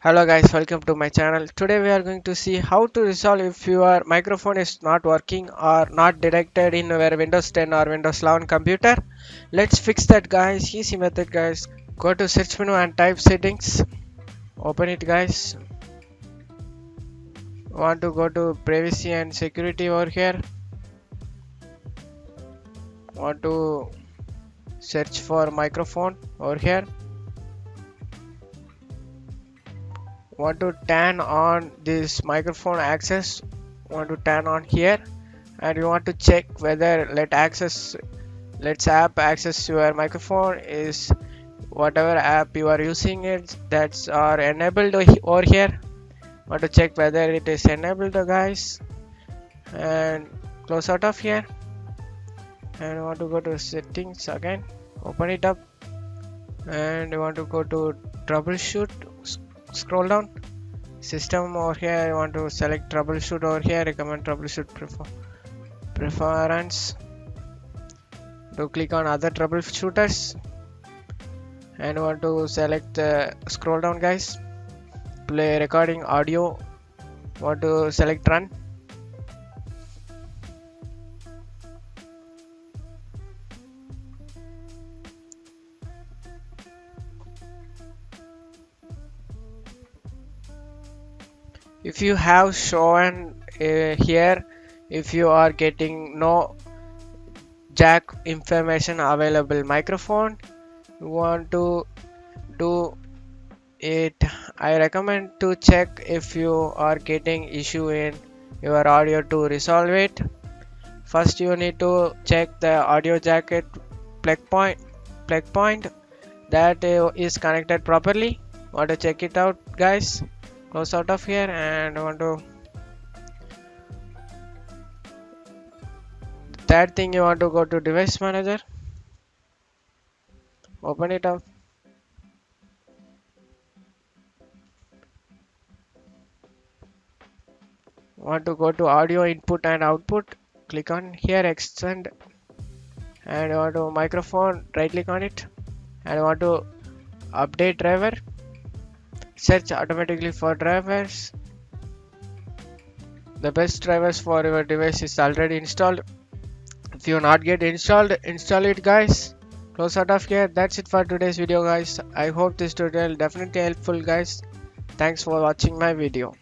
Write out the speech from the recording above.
Hello guys, welcome to my channel. Today we are going to see how to resolve if your microphone is not working or not detected in your Windows 10 or Windows 11 computer. Let's fix that guys. Easy method guys. Go to search menu and type settings. Open it guys. Want to go to privacy and security over here. Want to search for microphone over here. Want to turn on this microphone access. Want to turn on here. And you want to check whether let's app access your microphone is whatever app you are using it that's are enabled over here. Want to check whether it is enabled guys, and close out of here, and want to go to settings again, open it up, and you want to go to troubleshoot, scroll down system over here. You want to select troubleshoot over here, recommend troubleshoot preference, to click on other troubleshooters, and want to select scroll down guys, play recording audio, want to select run. If you have shown here, if you are getting no jack information available microphone, you want to do it, I recommend to check if you are getting issue in your audio. To resolve it, first you need to check the audio jacket plug point that is connected properly. Want to check it out guys, close out of here, and want to third thing, you want to go to device manager, open it up, want to go to audio input and output, click on here extend, and you want to microphone, right click on it, and you want to update driver, search automatically for drivers. The best drivers for your device is already installed. If you not get installed, install it guys, close out of here. That's it for today's video guys. I hope this tutorial definitely helpful guys. Thanks for watching my video.